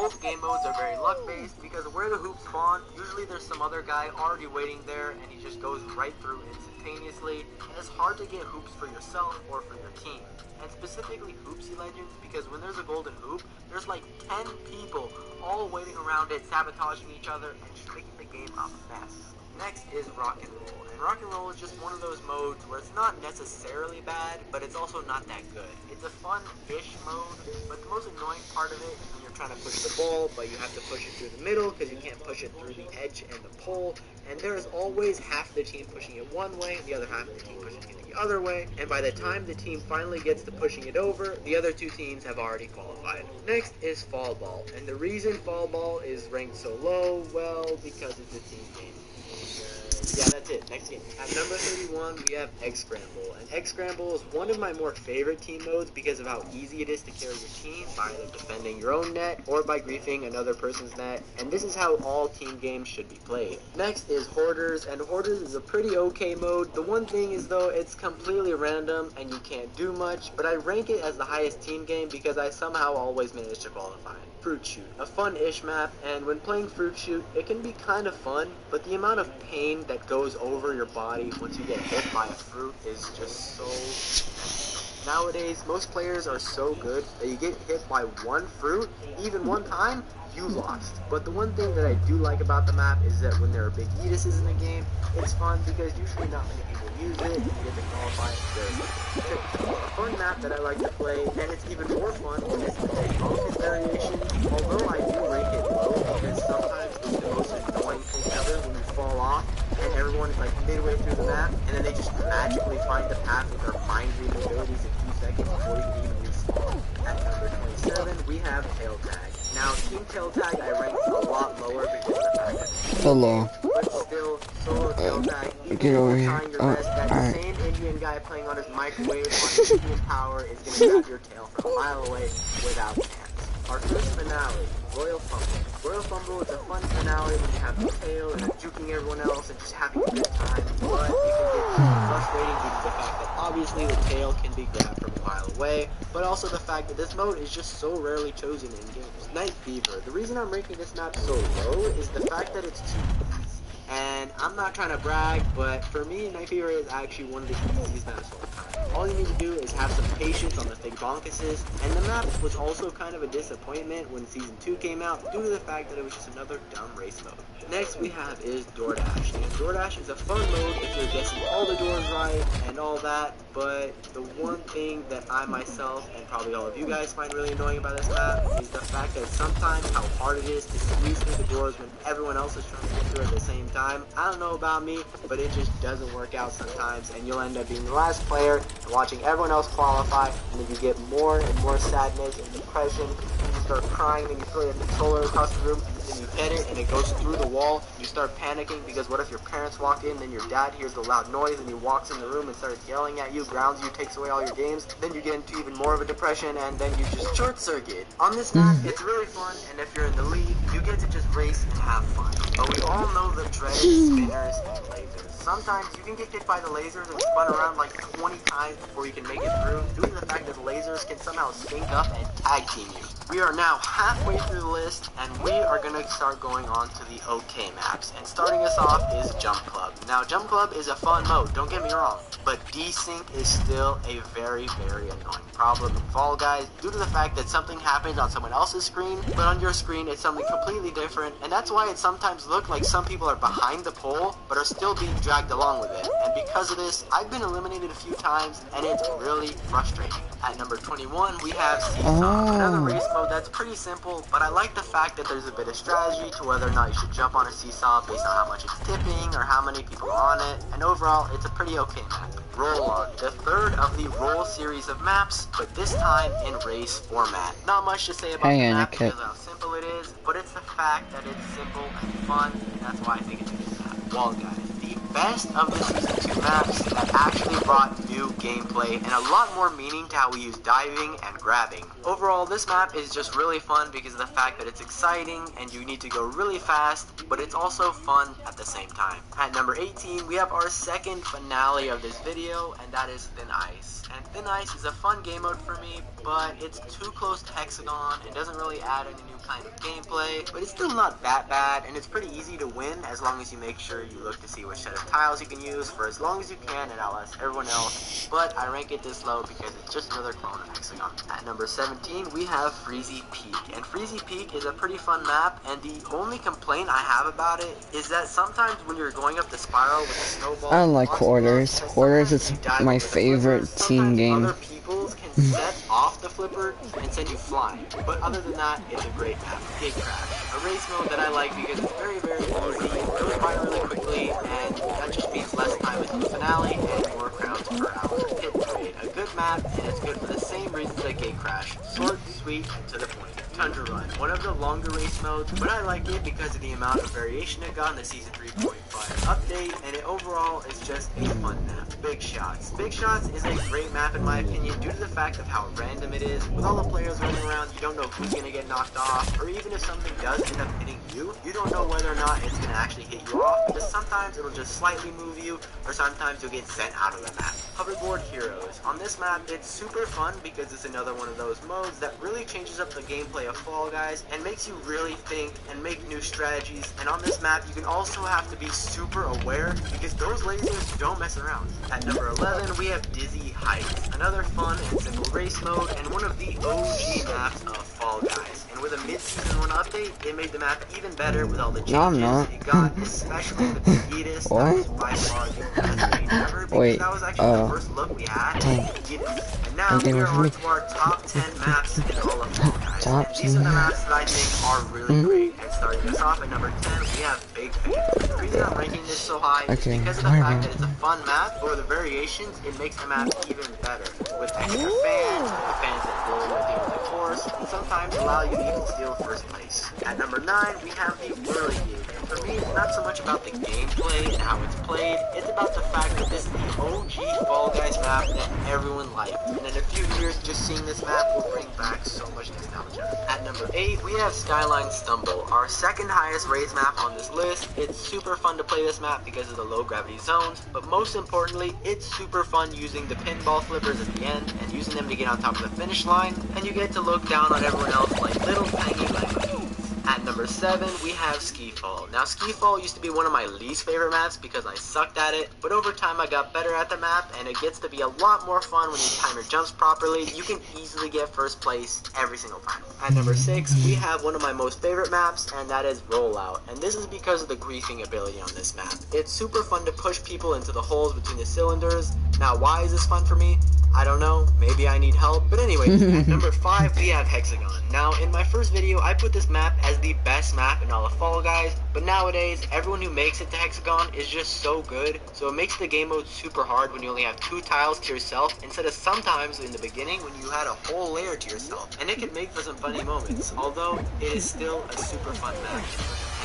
Both game modes are very luck-based because where the hoops spawn, usually there's some other guy already waiting there and he just goes right through instantaneously, and it's hard to get hoops for yourself or for your team. And specifically Hoopsy Legends, because when there's a golden hoop, there's like 10 people all waiting around it, sabotaging each other, and just making the game a mess. Next is Rock and Roll, and Rock and Roll is just one of those modes where it's not necessarily bad, but it's also not that good. It's a fun-ish mode, but the most annoying part of it is when you're trying to push the ball, but you have to push it through the middle because you can't push it through the edge and the pole, and there's always half the team pushing it one way and the other half of the team pushing it the other way, and by the time the team finally gets to pushing it over, the other two teams have already qualified. Next is Fall Ball, and the reason Fall Ball is ranked so low, well, because it's a team game. Yeah, that's it. Next game. At number 31, we have Egg Scramble. And Egg Scramble is one of my more favorite team modes because of how easy it is to carry your team by either defending your own net or by griefing another person's net. And this is how all team games should be played. Next is Hoarders, and Hoarders is a pretty okay mode. The one thing is though, it's completely random and you can't do much, but I rank it as the highest team game because I somehow always manage to qualify. Fruit Shoot, a fun-ish map, and when playing Fruit Shoot, it can be kind of fun, but the amount of pain that goes over your body once you get hit by a fruit is just so... Nowadays, most players are so good that you get hit by one fruit, even one time, you lost. But the one thing that I do like about the map is that when there are big fetuses in the game, it's fun because usually not many people use it, and you get to qualify. It's a fun map that I like to play, and it's even more fun when it's the bonus variation, although I do rank it low because sometimes it's the most annoying thing ever when you fall off, and everyone is like midway through the map, and then they just magically find the path with their mind-reading abilities in 2 seconds before you can even respawn. At number 27, we have Tail Tag. Now, Team Tail Tag I rank a lot lower because of the fact that hello. But still, solo Tail Tag, Get over here. trying your best, that same Indian guy playing on his microwave on his Indian power is going to grab your tail from a mile away without chance. Our first finale, Royal Fumble. Royal Fumble is a fun finale when you have the tail and you're juking everyone else and just having a good time, but it can get frustrating due to the fact that obviously the tail can be grabbed from a mile away, but also the fact that this mode is just so rarely chosen in games. Night Fever. The reason I'm ranking this map so low is the fact that it's too easy. And I'm not trying to brag, but for me, Night Fever is actually one of the easiest maps of all time. All you need to do is have some patience on the big bonkuses, and the map was also kind of a disappointment when Season 2 came out due to the fact that it was just another dumb race mode. Next we have is DoorDash, and DoorDash is a fun mode if you're guessing all the doors right and all that, but the one thing that I myself, and probably all of you guys find really annoying about this map, is the fact that sometimes how hard it is to squeeze through the doors when everyone else is trying to get through at the same time. I don't know about me, but it just doesn't work out sometimes, and you'll end up being the last player and watching everyone else qualify, and then you get more and more sadness and depression, and you start crying, and you throw your controller across the room, and then you hit it, and it goes through the wall. You start panicking because what if your parents walk in, then your dad hears the loud noise, and he walks in the room and starts yelling at you, grounds you, takes away all your games. Then you get into even more of a depression, and then you just short circuit. On this map, it's really fun, and if you're in the lead, you get to just race and have fun. But we all know the dreaded spinners and lasers. Sometimes you can get hit by the lasers and spun around like 20 times before you can make it through, due to the fact that lasers can somehow sync up and tag team you. We are now halfway through the list, and we are going to start going on to the OK maps. And starting us off is Jump Club. Now, Jump Club is a fun mode, don't get me wrong, but desync is still a very, very annoying problem in Fall Guys, due to the fact that something happens on someone else's screen, but on your screen it's something completely different, and that's why it sometimes looks like some people are behind the pole, but are still being dragged along with it. And because of this, I've been eliminated a few times, and it's really frustrating. At number 21, we have Seesaw, another race mode that's pretty simple, but I like the fact that there's a bit of strategy to whether or not you should jump on a seesaw based on how much it's tipping or how many people are on it, and overall, it's a pretty okay map. Roll On, the third of the Roll series of maps, but this time in race format. Not much to say about the map because how simple it is, but it's the fact that it's simple and fun, and that's why I think it's a good map. Wall Guys, the best of the Season 2 maps that actually brought new gameplay and a lot more meaning to how we use diving and grabbing. Overall, this map is just really fun because of the fact that it's exciting and you need to go really fast, but it's also fun at the same time. At number 18, we have our second finale of this video, and that is Thin Ice. And Thin Ice is a fun game mode for me, but it's too close to Hexagon and doesn't really add any new kind of gameplay, but it's still not that bad, and it's pretty easy to win as long as you make sure you look to see which set of tiles you can use for as long as you can and outlast everyone else, but I rank it this low because it's just another clone of Hexagon. At number 17, we have Freezy Peak, and Freezy Peak is a pretty fun map, and the only complaint I have about it is that sometimes when you're going up the spiral with the snowball, I don't like Hoarders. Hoarders is my favorite team game. Other people's can set off the flipper and send you flying, but other than that, it's a great map. Gate Crash, a race mode that I like because it's very, very easy, goes by really quickly, and that just means less time until the finale and more crowns per hour. Pit Parade, a good map, and it's good for the same reasons that Gate Crash. Short, sweet, and to the point. Tundra Run, one of the longer race modes, but I like it because of the amount of variation it got in the Season 3.5 update, and it overall is just a fun map. Big Shots. Big Shots is a great map in my opinion due to the fact of how random it is. With all the players running around, you don't know who's going to get knocked off, or even if something does end up hitting you, you don't know whether or not it's going to actually hit you off, because sometimes it'll just slightly move you, or sometimes you'll get sent out of the map. Hoverboard Heroes. On this map, it's super fun because it's another one of those modes that really changes up the gameplay of Fall Guys and makes you really think and make new strategies. And on this map, you can also have to be super aware because those lasers don't mess around. At number 11, we have Dizzy Heights, another fun and simple race mode and one of the OG maps of Fall Guys. And with a mid-season 1 update, it made the map even better with all the changes it got, especially with the Aegis. That was by far the best thing ever because that was actually the first look we had at Aegis. And now we are on to our top 10 maps in all of Fall Guys. And these are the maps that I think are really great. And starting us off at number 10, we have Big Fan. The reason I'm ranking this so high is because of the fact that it's a fun map, but with the variations, it makes the map even better. With extra fans, the fans that blow you at the end of the course, and sometimes allow you to even steal first place. At number 9, we have the Whirligig. And for me, it's not so much about the gameplay and how it's played, it's about the fact that this is the OG Fall Guys map that everyone liked. And in a few years, just seeing this map will bring back so much nostalgia. At number 8, we have Skyline Stumble, our second highest raised map on this list. It's super fun to play this map because of the low gravity zones, but most importantly, it's super fun using the pinball flippers at the end and using them to get on top of the finish line, and you get to look down on everyone else like little tiny lemons. At number 7, we have Ski-Fall. Now, Ski-Fall used to be one of my least favorite maps because I sucked at it, but over time I got better at the map, and it gets to be a lot more fun when you time your jumps properly. You can easily get first place every single time. At number 6, we have one of my most favorite maps, and that is Rollout, and this is because of the griefing ability on this map. It's super fun to push people into the holes between the cylinders. Now, why is this fun for me? I don't know, maybe I need help, but anyway, at number 5, we have Hexagon. Now, in my first video, I put this map as the best map in all of Fall Guys, but nowadays, everyone who makes it to Hexagon is just so good, so it makes the game mode super hard when you only have 2 tiles to yourself, instead of sometimes in the beginning when you had a whole layer to yourself, and it can make for some funny moments, although it is still a super fun map.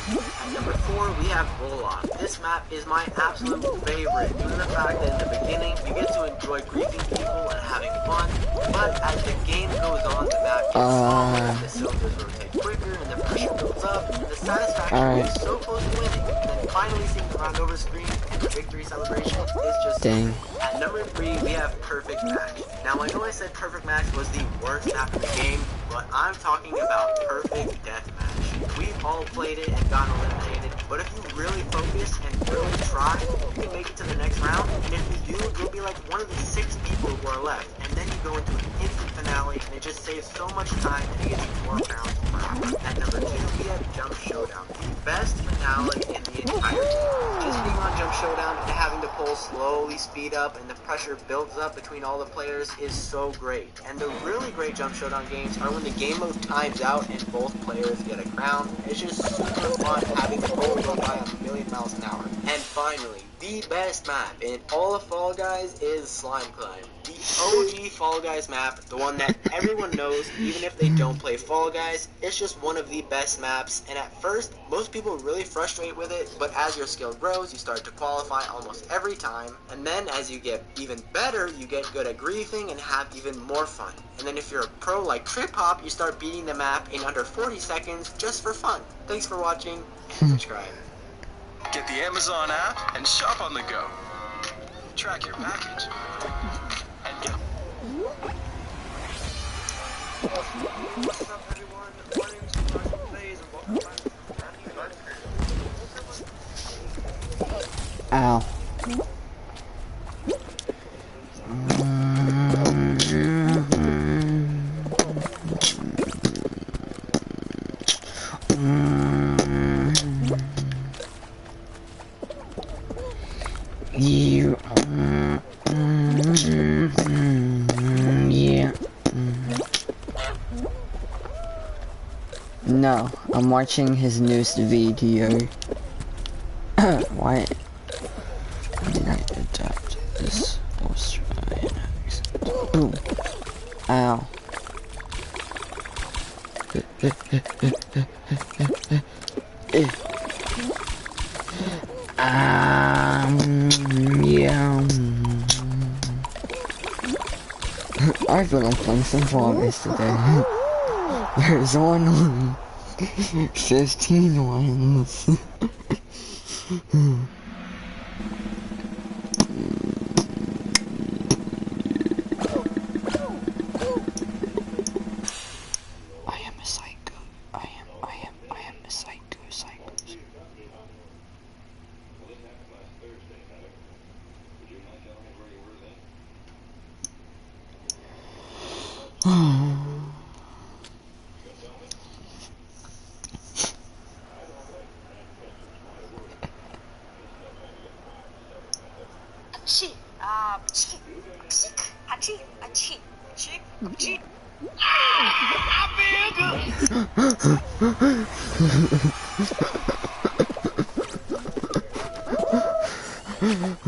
At number 4, we have Roll-Off. This map is my absolute favorite due to the fact that in the beginning, you get to enjoy griefing people and having fun, but as the game goes on, the map gets smaller, the cylinders rotate quicker, and the pressure builds up, and the satisfaction is so close to winning, and then finally seeing the round over screen and the victory celebration is just dang. At number 3, we have Perfect Match. Now, I know I said Perfect Match was the worst map in the game, but I'm talking about Perfect Deathmatch. We've all played it and gotten eliminated, but if you really focus and really try, you can make it to the next round, and if you do, you'll be like one of the 6 people who are left, and then you go into an instant finale, and it just saves so much time, and it gets you 4 rounds per hour. At number 2, we have Jump Showdown, the best finale in the entire game. Just being on Jump Showdown and having to pulse slowly speed up and the pressure builds up between all the players is so great. And the really great Jump Showdown games are when the game mode times out and both players get a crown. It's just super fun having the goal go by 1,000,000 miles an hour. And finally, the best map in all of Fall Guys is Slime Climb. The OG Fall Guys map, the one that everyone knows even if they don't play Fall Guys. It's just one of the best maps, and at first, most people really frustrate with it, but as your skill grows, you start to qualify almost every time, and then as you get even better, you get good at griefing and have even more fun. And then if you're a pro like Trip Hop, you start beating the map in under 40 seconds just for fun. Thanks for watching, and subscribe. Get the Amazon app and shop on the go. Track your package. And get... What's up, everyone? My name is Marshall Plays, and welcome back to Ow. Yeah. No, I'm watching his newest video. Why did I adopt this Australian accent? Ooh. Ow. Yeah. I feel like playing some Fall Guys today. There's only 15 ones. I am a psycho. I am a psycho.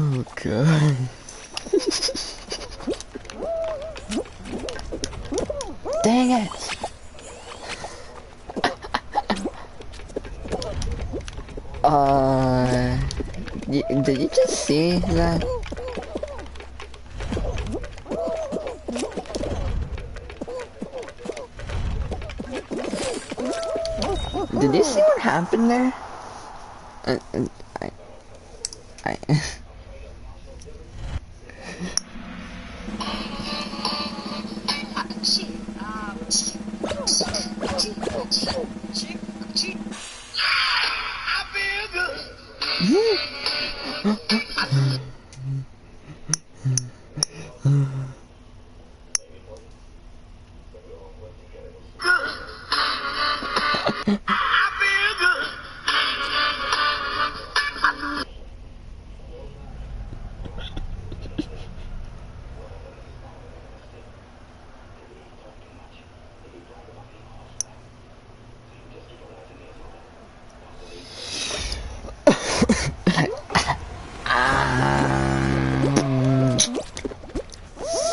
Oh god. Dang it. Did you just see that? Did you see what happened there?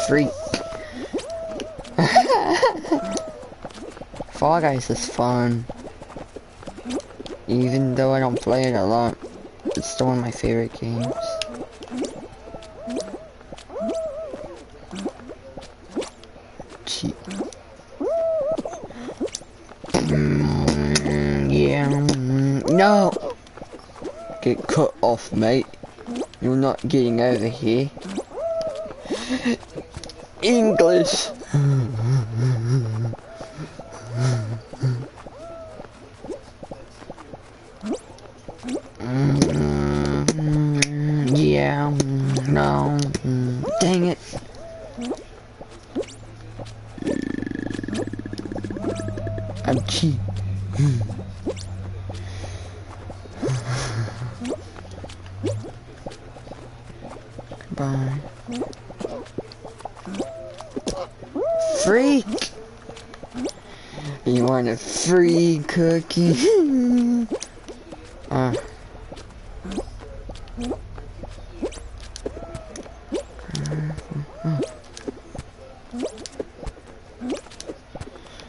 Freak. Fall Guys is fun. Even though I don't play it a lot, it's still one of my favorite games. Yeah. No! Get cut off, mate. You're not getting over here. English. Yeah. No. Dang it. I'm cheap. Bye. Freak! You want a free cookie?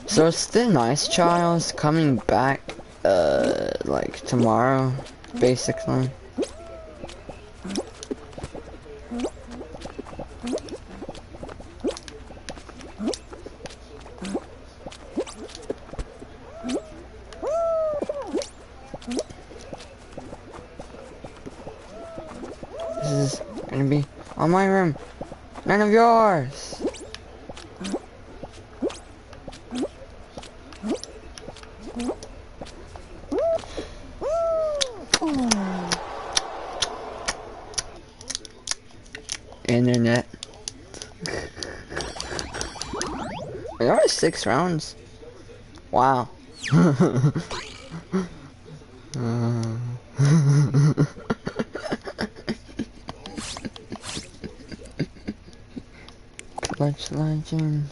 So it's the nice child's coming back, like tomorrow, basically. This is gonna be on my room, none of yours. Internet. There are 6 rounds. Wow. Clutch Legend.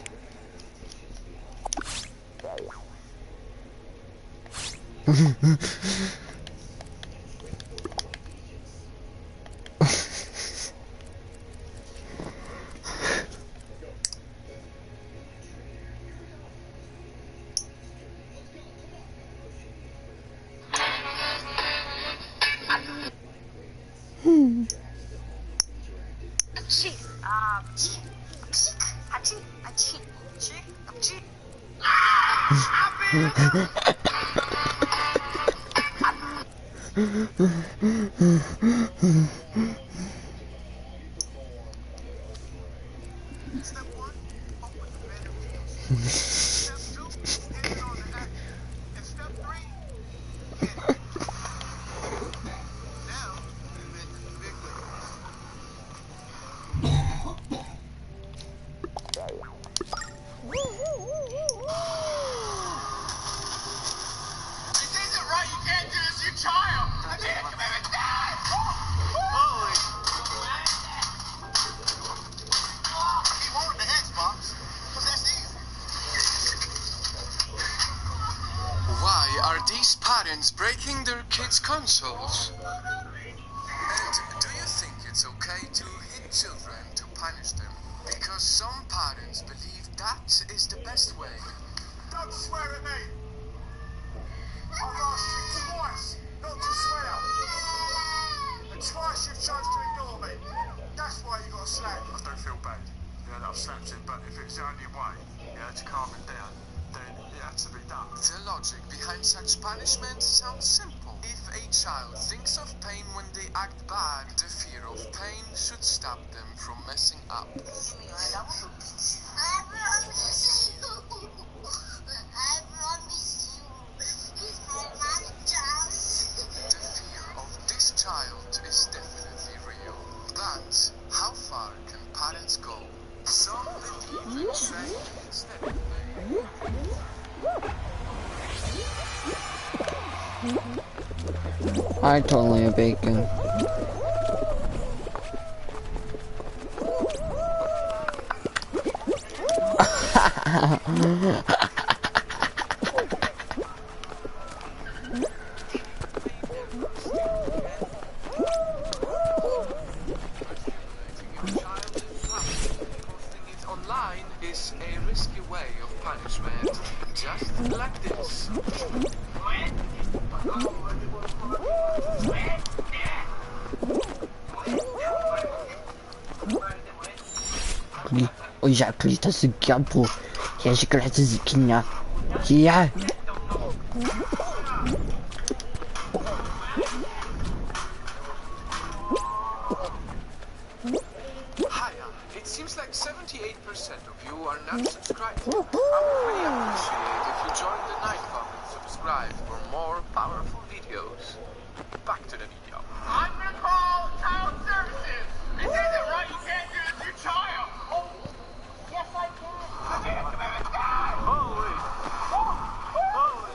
Breaking their kids' consoles. And do you think it's okay to hit children to punish them? Because some parents believe that is the best way. Don't swear at me! I've asked you twice not to swear. And twice you've chose to ignore me. That's why you got slapped. I don't feel bad. Yeah, that I've slapped him, but if it's the only way, to calm him down, then it has to be done. The logic behind such punishment sounds simple. If a child thinks of pain when they act bad, the fear of pain should stop them from messing up. The fear of this child is definitely real. But how far can parents go? Some believe in training instead of I totally a bacon. Online is a risky way of punishment, just like this. Oj, jäkligt att suga på. Jag ska läsa zikinja. Ja. It seems like 78% of you are not subscribed. I would really appreciate if you join the night club and subscribe for more powerful videos. Back to the video. I'm gonna call child services. This isn't right. You can't do this to your child. Oh, yes, I can. Oh, wait.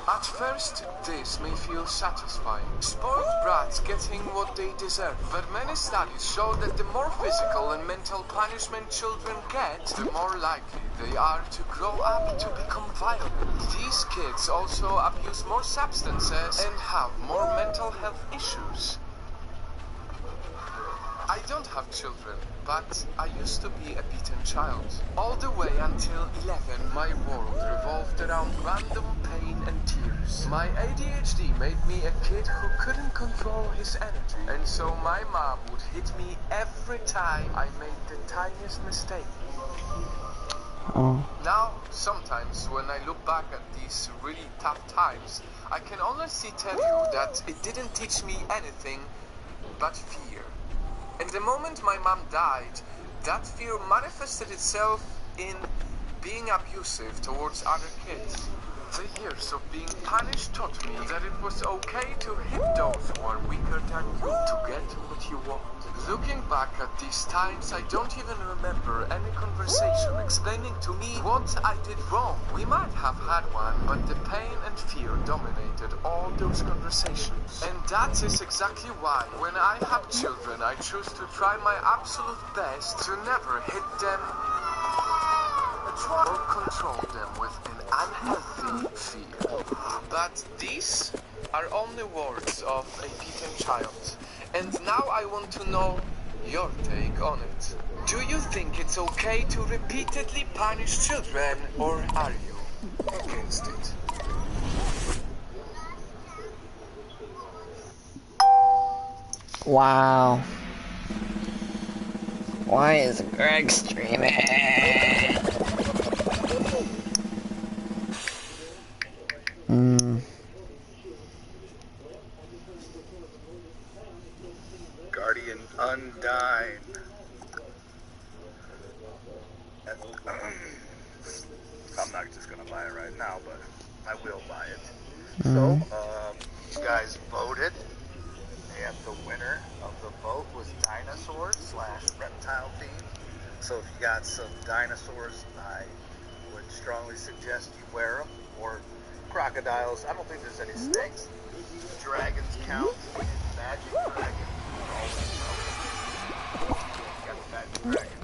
I At first, this may feel satisfying. Spoiled brats getting what they deserve. But many studies show that the more physical and mental punishment children get, the more likely they are to grow up to become violent. These kids also abuse more substances and have more mental health issues. I don't have children, but I used to be a beaten child. All the way until 11, my world revolved around random pain and tears. My ADHD made me a kid who couldn't control his energy, and so my mom would hit me every time I made the tiniest mistake. Oh. Now, sometimes when I look back at these really tough times, I can honestly tell you that it didn't teach me anything but fear. And the moment my mom died, that fear manifested itself in being abusive towards other kids. The years of being punished taught me that it was okay to hit those who are weaker than you to get what you want. Looking back at these times, I don't even remember any conversation explaining to me what I did wrong. We might have had one, but the pain and fear dominated all those conversations. And that is exactly why, when I have children, I choose to try my absolute best to never hit them or control them with an unhealthy fear. But these are only words of a beaten child. And now I want to know your take on it. Do you think it's okay to repeatedly punish children, or are you against it? Wow. Why is Greg streaming? Guardian Undyne. I'm not just gonna buy it right now, but I will buy it. So, you guys voted, and the winner of the vote was dinosaurs / reptile theme. So if you got some dinosaurs, I would strongly suggest you wear them, or crocodiles. I don't think there's any snakes. Dragons count. Magic dragons.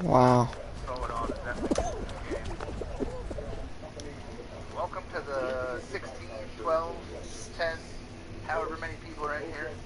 Wow. Throw it on, definitely game. Welcome to the 16, 12, 10, however many people are in here.